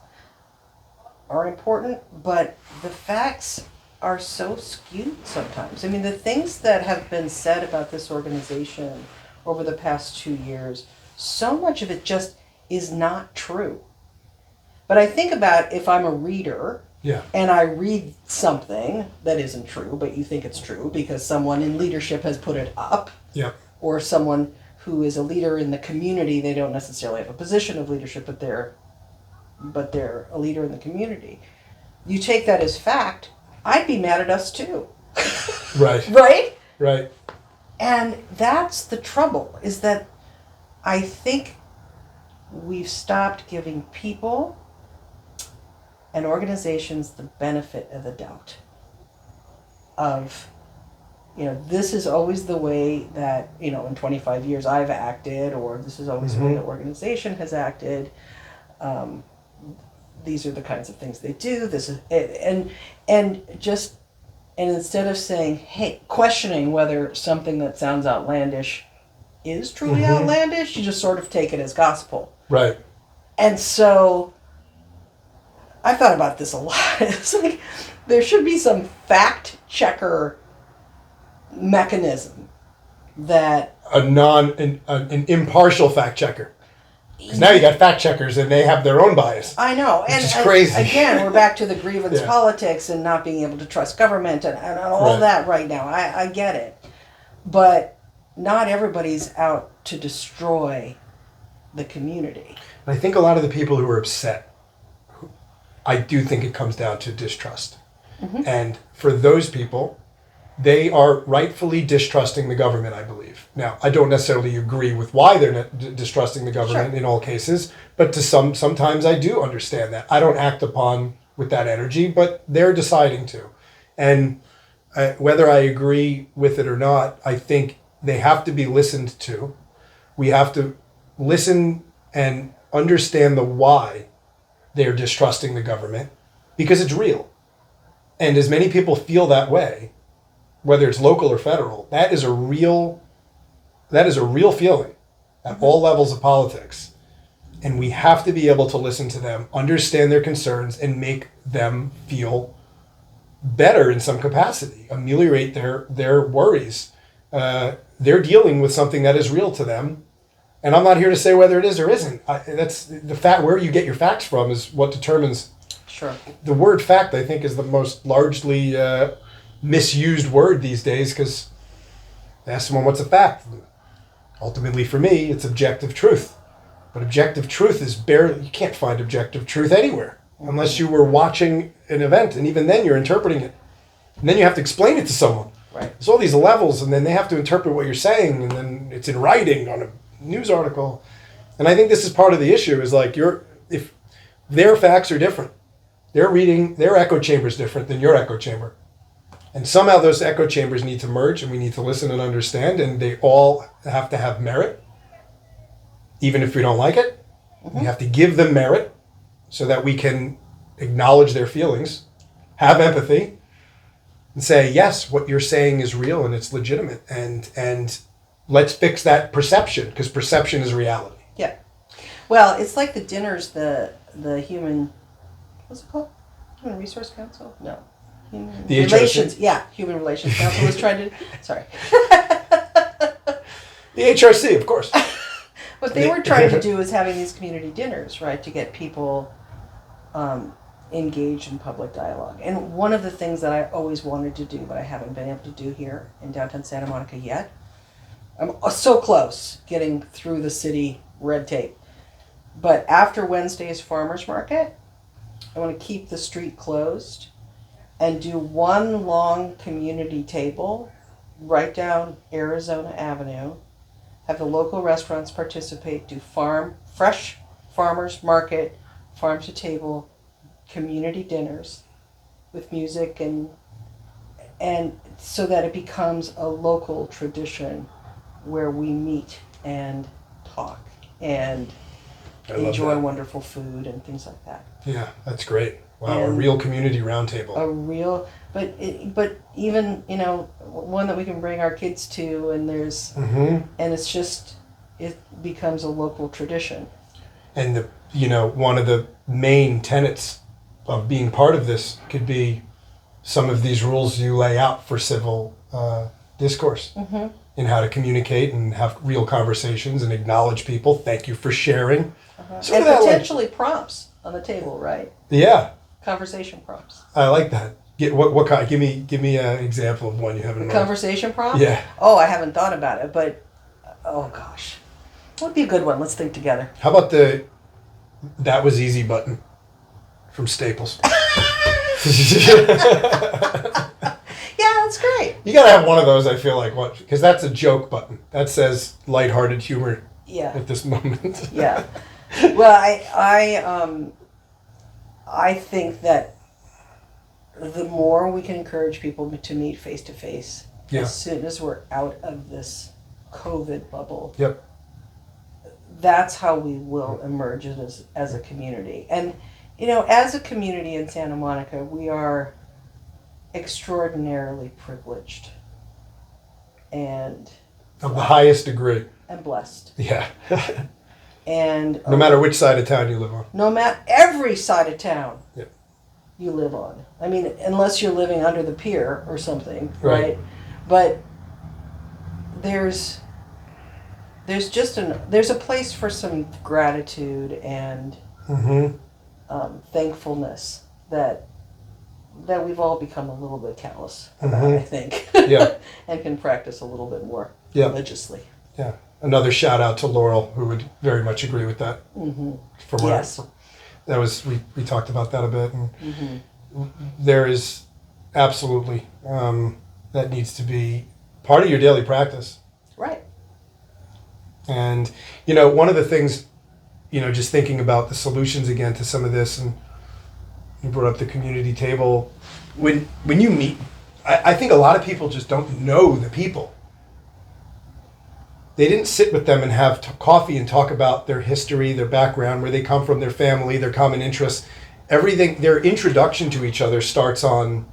are important, but the facts are so skewed sometimes. I mean, the things that have been said about this organization over the past 2 years, so much of it just is not true. But I think about if I'm a reader, Yeah. and I read something that isn't true, but you think it's true because someone in leadership has put it up, Yeah. or someone who is a leader in the community, they don't necessarily have a position of leadership, but they're a leader in the community. You take that as fact, I'd be mad at us too. Right. Right? Right. And that's the trouble, is that I think we've stopped giving people and organizations the benefit of the doubt of, this is always the way that, in 25 years I've acted, or this is always the way the organization has acted. These are the kinds of things they do. This is, and instead of saying, hey, questioning whether something that sounds outlandish is truly outlandish, you just sort of take it as gospel. Right. And so I've thought about this a lot. It's like there should be some fact checker mechanism that an impartial fact checker. Because now you got fact checkers and they have their own bias. I know, and it's crazy. Again, we're back to the grievance politics and not being able to trust government and all that right now. I get it, but not everybody's out to destroy the community. And I think a lot of the people who are upset, I do think it comes down to distrust. Mm-hmm. And for those people, they are rightfully distrusting the government, I believe. Now, I don't necessarily agree with why they're not distrusting the government in all cases, but sometimes I do understand that. I don't act upon with that energy, but they're deciding to. And whether I agree with it or not, I think they have to be listened to. We have to listen and understand the why they're distrusting the government, because it's real. And as many people feel that way, whether it's local or federal, that is a real feeling at all levels of politics. And we have to be able to listen to them, understand their concerns, and make them feel better in some capacity, ameliorate their worries. They're dealing with something that is real to them. And I'm not here to say whether it is or isn't. That's the fact. Where you get your facts from is what determines. Sure. The word fact, I think, is the most largely misused word these days, because ask someone what's a fact. Ultimately, for me, it's objective truth. But objective truth is you can't find objective truth anywhere unless you were watching an event, and even then you're interpreting it. And then you have to explain it to someone. Right. There's all these levels, and then they have to interpret what you're saying, and then it's in writing on a news article. And I think this is part of the issue, is like if their facts are different, they're reading, their echo chamber is different than your echo chamber. And somehow those echo chambers need to merge, and we need to listen and understand, and they all have to have merit. Even if we don't like it, we have to give them merit so that we can acknowledge their feelings, have empathy, and say, yes, what you're saying is real and it's legitimate. And let's fix that perception, because perception is reality. Yeah. Well, it's like the dinners, the human, what's it called? Human Resource Council? No. The Relations. HRC? Yeah, Human Relations Council was trying to, sorry. The HRC, of course. What they were trying to do is having these community dinners, right, to get people engaged in public dialogue. And one of the things that I always wanted to do, but I haven't been able to do here in downtown Santa Monica yet, I'm so close getting through the city red tape. But after Wednesday's farmers market, I want to keep the street closed and do one long community table right down Arizona Avenue, have the local restaurants participate, do fresh farmers market, farm to table, community dinners with music and so that it becomes a local tradition where we meet and talk and enjoy wonderful food and things like that. Yeah, that's great. Wow, And a real community roundtable. But even, one that we can bring our kids to, and there's, Mm-hmm. and it's just, it becomes a local tradition. And one of the main tenets of being part of this could be some of these rules you lay out for civil discourse, Mm-hmm. in how to communicate and have real conversations and acknowledge people. Thank you for sharing. Uh-huh. And potentially prompts on the table, right? Yeah, Conversation prompts. I like that. What kind? Give me an example of one you have in mind. Conversation prompt? Yeah. Oh, I haven't thought about it, but oh gosh, what would be a good one? Let's think together. How about that was easy button from Staples? Yeah, that's great. You gotta have one of those. I feel like because that's a joke button that says lighthearted humor. Yeah. At this moment. Yeah. Well, I think that the more we can encourage people to meet face to face, as soon as we're out of this COVID bubble, Yep. that's how we will emerge as a community. And, as a community in Santa Monica, we are extraordinarily privileged and Of the highest degree. blessed. Yeah. And No matter which side of town you live on. no matter every side of town Yep. you live on. I mean, unless you're living under the pier or something, Right. right? But there's a place for some gratitude and Mm-hmm. thankfulness that we've all become a little bit callous about, Mhm. I think. Yeah. And can practice a little bit more Yeah. religiously. Yeah. Another shout out to Laurel, who would very much agree with that. Mm-hmm. From Yes. we talked about that a bit, and Mm-hmm. there is absolutely that needs to be part of your daily practice. Right. And one of the things, just thinking about the solutions again to some of this, and you brought up the community table. When you meet, I think a lot of people just don't know the people. They didn't sit with them and have coffee and talk about their history, their background, where they come from, their family, their common interests. Everything, their introduction to each other starts on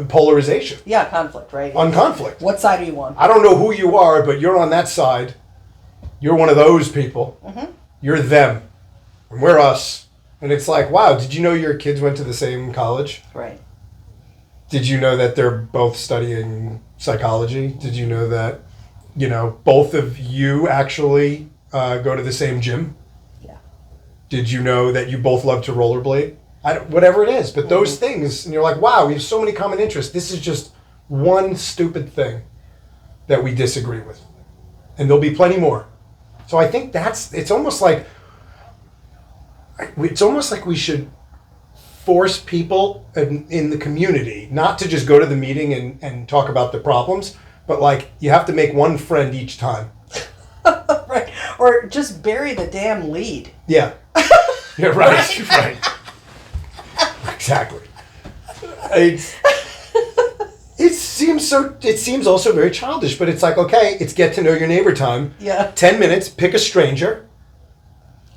polarization, Yeah, conflict, right? on conflict. What side are you on? I don't know who you are, but you're on that side. You're one of those people. Mm-hmm. You're them. And we're us. And it's like, wow, did you know your kids went to the same college? Right. Did you know that they're both studying psychology? Did you know that, both of you actually go to the same gym? Yeah. Did you know that you both love to rollerblade? Whatever it is. But those things, and you're like, wow, we have so many common interests. This is just one stupid thing that we disagree with. And there'll be plenty more. So I think it's almost like we should force people in the community not to just go to the meeting and talk about the problems, but you have to make one friend each time. Right. Or just bury the damn lead. Yeah. Yeah, right. Right. Exactly. It seems also very childish, but it's like, okay, it's get to know your neighbor time. Yeah. 10 minutes, pick a stranger.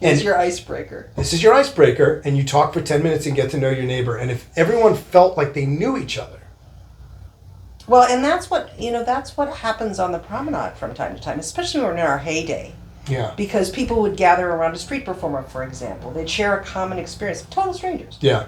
It's your icebreaker. This is your icebreaker, and you talk for 10 minutes and get to know your neighbor. And if everyone felt like they knew each other. Well, and that's what happens on the promenade from time to time, especially when we're in our heyday. Yeah. Because people would gather around a street performer, for example. They'd share a common experience, total strangers. Yeah.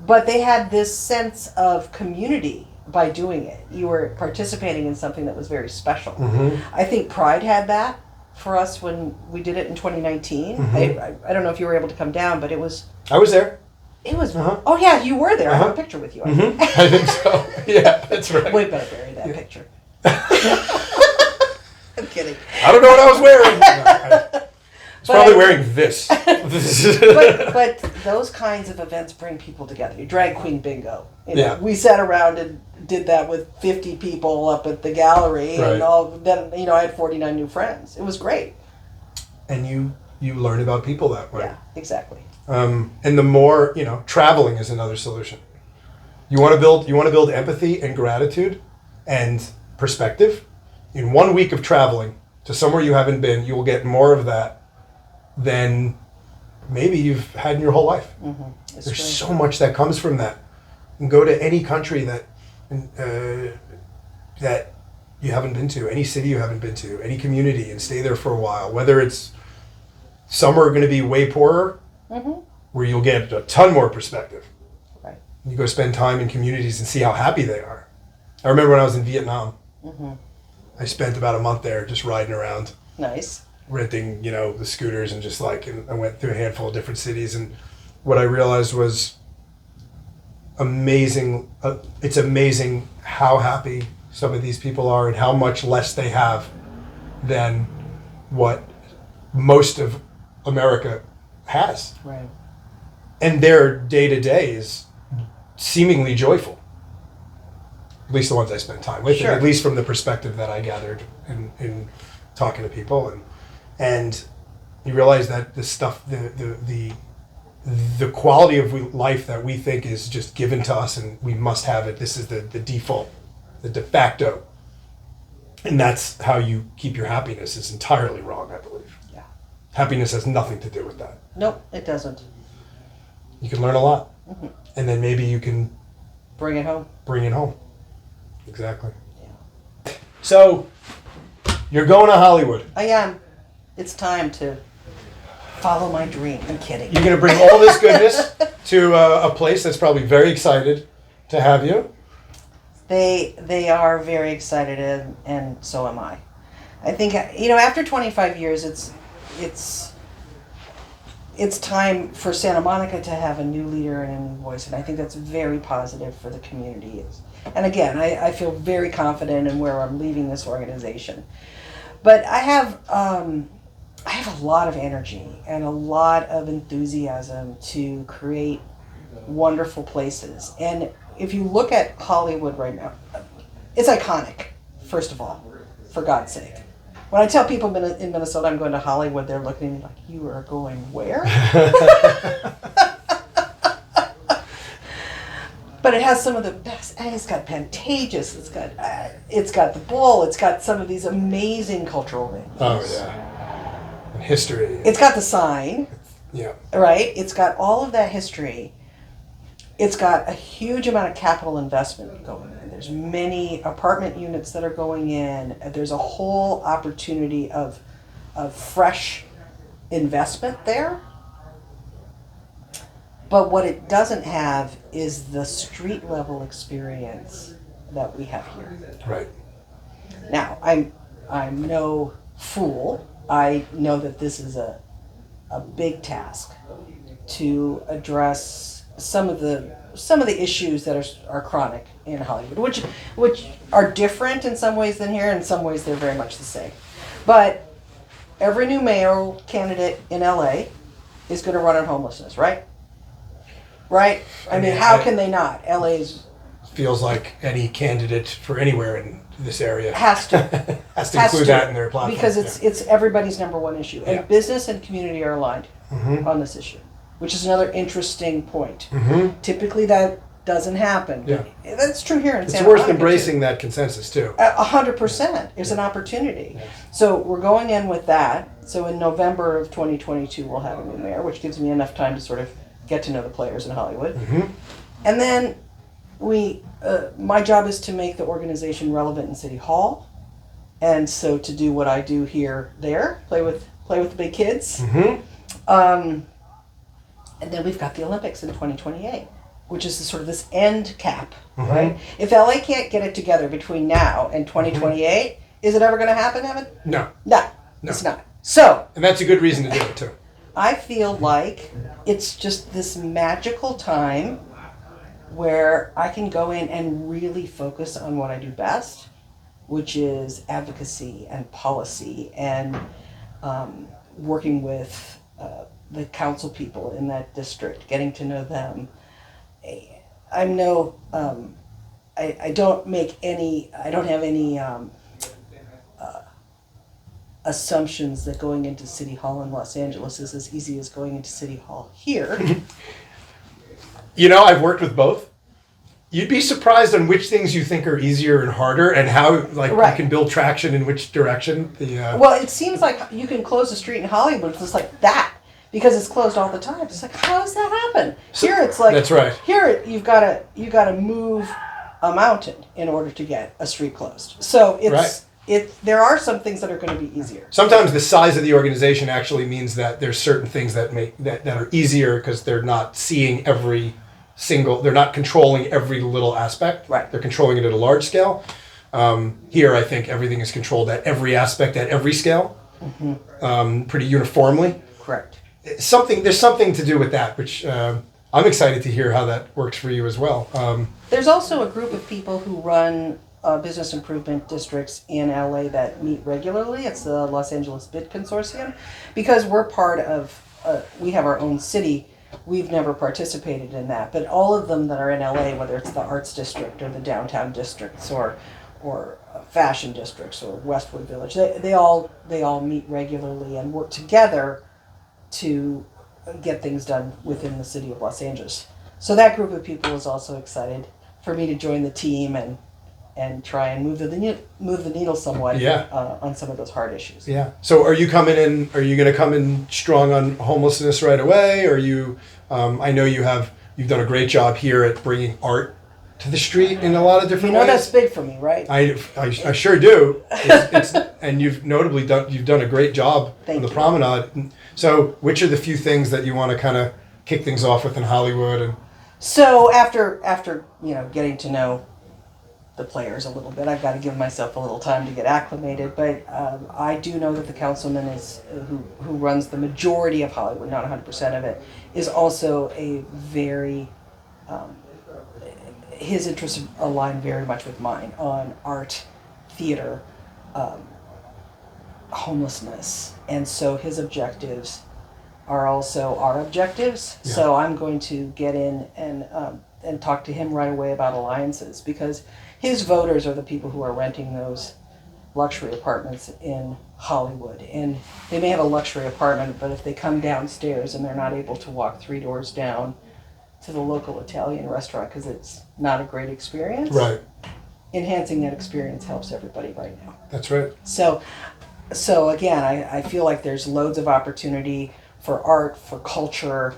But they had this sense of community by doing it. You were participating in something that was very special. Mm-hmm. I think Pride had that. for us when we did it in 2019. Mhm. I don't know if you were able to come down, but it was. I was there. It was. Uh-huh. Oh yeah, you were there. I have a Uh-huh. picture with you. Mm-hmm. I think so. Yeah, that's right. We better bury that picture. I'm kidding. I don't know what I was wearing. I was probably wearing this. but those kinds of events bring people together. Drag queen bingo. You know, Yeah. We sat around and did that with 50 people up at the gallery, Right. and all. Then I had 49 new friends. It was great. And you learn about people that way. Yeah, exactly. And the more, traveling is another solution. You want to build empathy and gratitude and perspective. In 1 week of traveling to somewhere you haven't been, you will get more of that than maybe you've had in your whole life. Mm-hmm. There's so much that comes from that. And go to any country that you haven't been to, any city you haven't been to, any community, and stay there for a while. Whether it's some are going to be way poorer, Mm-hmm. where you'll get a ton more perspective. Right. You go spend time in communities and see how happy they are. I remember when I was in Vietnam, Mm-hmm. I spent about a month there just riding around, Nice. renting, the scooters, and and I went through a handful of different cities. And what I realized was amazing. It's amazing how happy some of these people are and how much less they have than what most of America has. Right. And their day-to-day is seemingly joyful. At least the ones I spent time with, Sure. at least from the perspective that I gathered in talking to people, and you realize that the stuff, the quality of life that we think is just given to us and we must have it. This is the default, the de facto, and that's how you keep your happiness is entirely wrong, I believe. Yeah. Happiness has nothing to do with that. Nope, it doesn't. You can learn a lot, Mm-hmm. and then maybe you can Bring it home. bring it home. Exactly. Yeah. So, you're going to Hollywood. I am. It's time to follow my dream. I'm kidding. You're going to bring all this goodness to a place that's probably very excited to have you. They are very excited, and so am I. I think after 25 years, it's time for Santa Monica to have a new leader and a new voice, and I think that's very positive for the community. And again, I feel very confident in where I'm leaving this organization. But I have a lot of energy and a lot of enthusiasm to create wonderful places. And if you look at Hollywood right now, it's iconic, first of all, for God's sake. When I tell people in Minnesota I'm going to Hollywood, they're looking at me like, you are going where? But it has some of the best. It's got Pantages. It's got the Bull. It's got some of these amazing cultural venues. Oh, yeah. And history. It's got the sign. Yeah. Right? It's got all of that history. It's got a huge amount of capital investment going in. There's many apartment units that are going in. There's a whole opportunity of fresh investment there. But what it doesn't have is the street level experience that we have here. Right. Now, I'm no fool. I know that this is a big task to address some of the issues that are chronic in Hollywood, which are different in some ways than here. In some ways, they're very much the same. But every new mayoral candidate in LA is going to run on homelessness, right? Right? I mean, how can they not? LA's feels like any candidate for anywhere in this area has to include that in their platform. because it's everybody's number one issue, and Yeah. business and community are aligned on this issue, which is another interesting point. Typically, that doesn't happen. Yeah. That's true here in It's Santa worth Monica, embracing that consensus too. 100% is an opportunity. So we're going in with that. So in November of 2022, we'll have a new mayor, which gives me enough time to sort of get to know the players in Hollywood. And then my job is to make the organization relevant in City Hall, and so to do what I do here, play with the big kids. And then we've got the Olympics in 2028. Which is sort of this end cap, right? If LA can't get it together between now and 2028, is it ever going to happen, Evan? No. No, it's not. So, And that's a good reason to do it too. I feel like it's just this magical time where I can go in and really focus on what I do best, which is advocacy and policy and working with the council people in that district, getting to know them. I don't have any assumptions that going into City Hall in Los Angeles is as easy as going into City Hall here. You know, I've worked with both. You'd be surprised on which things you think are easier and harder, and how Right. you can build traction in which direction. Well, it seems like you can close a street in Hollywood just like that because it's closed all the time. It's like, how does that happen? Here it's like, that's right. Here you gotta move a mountain in order to get a street closed. So there are some things that are going to be easier. Sometimes the size of the organization actually means that there's certain things that are easier because they're not seeing they're not controlling every little aspect. Right. They're controlling it at a large scale. Here, I think everything is controlled at every aspect, at every scale, pretty uniformly. Correct. There's something to do with that, which I'm excited to hear how that works for you as well. There's also a group of people who run business improvement districts in LA that meet regularly. It's the Los Angeles Bid Consortium. Because we're part of, we have our own city, we've never participated in that. But all of them that are in LA, whether it's the Arts District or the Downtown Districts or Fashion Districts or Westwood Village, they all meet regularly and work together to get things done within the city of Los Angeles. So that group of people is also excited for me to join the team and try and move the needle somewhat on some of those hard issues. Yeah. So are you going to come in strong on homelessness right away? Or I know you've done a great job here at bringing art to the street in a lot of different ways. That's big for me, right? I sure do. And you've done a great job on the promenade. So which are the few things that you want to kind of kick things off with in Hollywood? So after getting to know the players a little bit, I've got to give myself a little time to get acclimated. But I do know that the councilman who runs the majority of Hollywood, not 100% of it, is also a very his interests align very much with mine on art, theater, homelessness, and so his objectives are also our objectives. Yeah. So I'm going to get in and talk to him right away about alliances, because his voters are the people who are renting those luxury apartments in Hollywood. And they may have a luxury apartment, but if they come downstairs and they're not able to walk 3 doors down to the local Italian restaurant because it's not a great experience, right, enhancing that experience helps everybody right now. That's right. So again, I feel like there's loads of opportunity for art, for culture,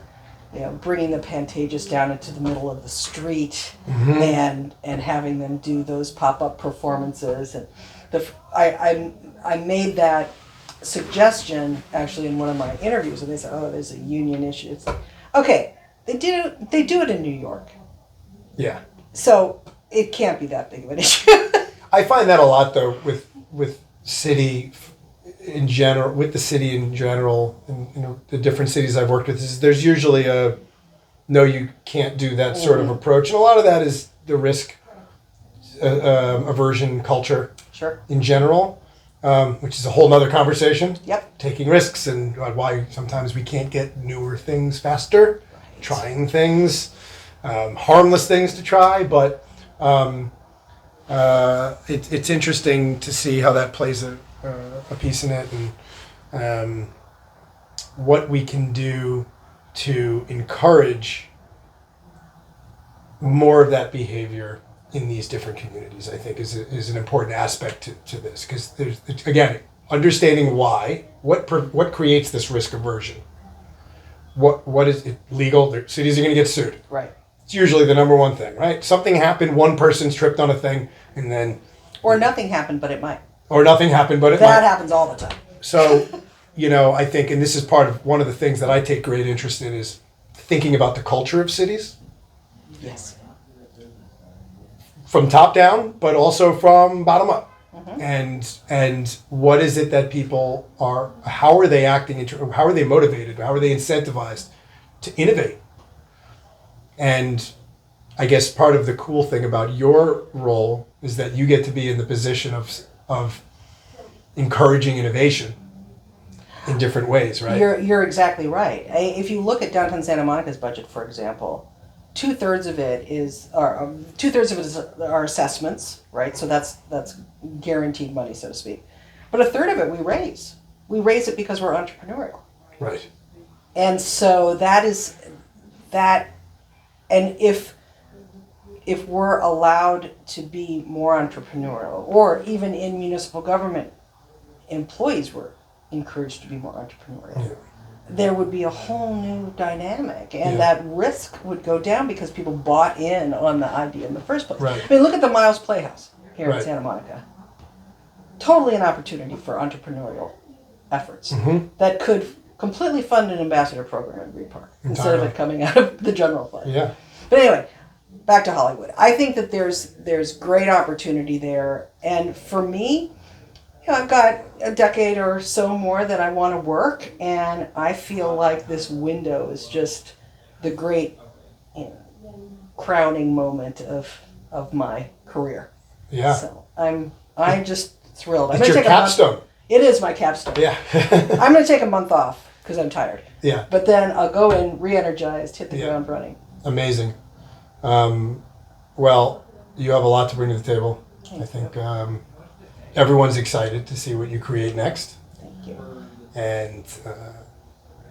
bringing the Pantages down into the middle of the street, and having them do those pop-up performances. And I made that suggestion actually in one of my interviews, and they said, "Oh, there's a union issue." It's like, okay, they do it in New York. Yeah. So it can't be that big of an issue. I find that a lot though with city in general, with the city in general, and the different cities I've worked with, is there's usually a no, you can't do that sort of approach, and a lot of that is the risk aversion culture. Sure. In general, which is a whole nother conversation. Yep. Taking risks and why sometimes we can't get newer things faster, right. Trying things, harmless things to try, but it's interesting to see how that plays a piece in it, and what we can do to encourage more of that behavior in these different communities, I think is an important aspect to this, because there's, again, understanding why, what creates this risk aversion. What is it legal? The cities are going to get sued. Right. It's usually the number one thing, right? Something happened, one person's tripped on a thing, and then... Or nothing happened, but it might. Or nothing happened, but it might. That happens all the time. So, I think, and this is part of one of the things that I take great interest in, is thinking about the culture of cities. Yes. From top down, but also from bottom up. and what is it that people are? How are they acting? How are they motivated? How are they incentivized to innovate? And I guess part of the cool thing about your role is that you get to be in the position of encouraging innovation in different ways, right? You're exactly right. If you look at downtown Santa Monica's budget, for example, two-thirds of it is our assessments, right? So that's guaranteed money, so to speak. But a third of it we raise. We raise it because we're entrepreneurial. Right. And so that is that. And if we're allowed to be more entrepreneurial, or even in municipal government, employees were encouraged to be more entrepreneurial, there would be a whole new dynamic, and that risk would go down because people bought in on the idea in the first place. Right. I mean, look at the Miles Playhouse here in Right. Santa Monica. Totally an opportunity for entrepreneurial efforts that could completely fund an ambassador program in Green Park instead of it coming out of the general fund. Yeah. But anyway, back to Hollywood. I think that there's great opportunity there, and for me, I've got a decade or so more that I want to work, and I feel like this window is just the great crowning moment of my career. Yeah. So I'm just thrilled. It's your capstone. It is my capstone. Yeah. I'm going to take a month off because I'm tired. Yeah. But then I'll go in re-energized, hit the ground running. Amazing. Well, you have a lot to bring to the table. Thank I think everyone's excited to see what you create next. Thank you. And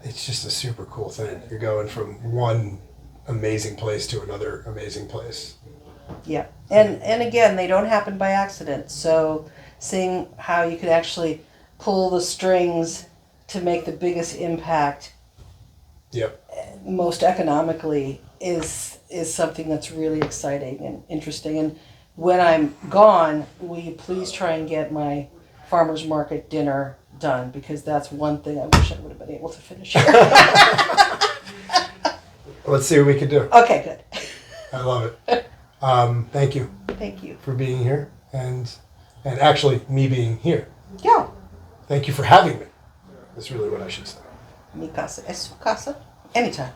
it's just a super cool thing. You're going from one amazing place to another amazing place. Yeah. And again, they don't happen by accident. So seeing how you could actually pull the strings to make the biggest impact most economically is something that's really exciting and interesting. And when I'm gone, will you please try and get my farmer's market dinner done, because that's one thing I wish I would have been able to finish here. Let's see what we can do. Okay, good. I love it. Thank you. Thank you. For being here and actually me being here. Yeah. Thank you for having me. That's really what I should say. Mi casa es su casa. Anytime.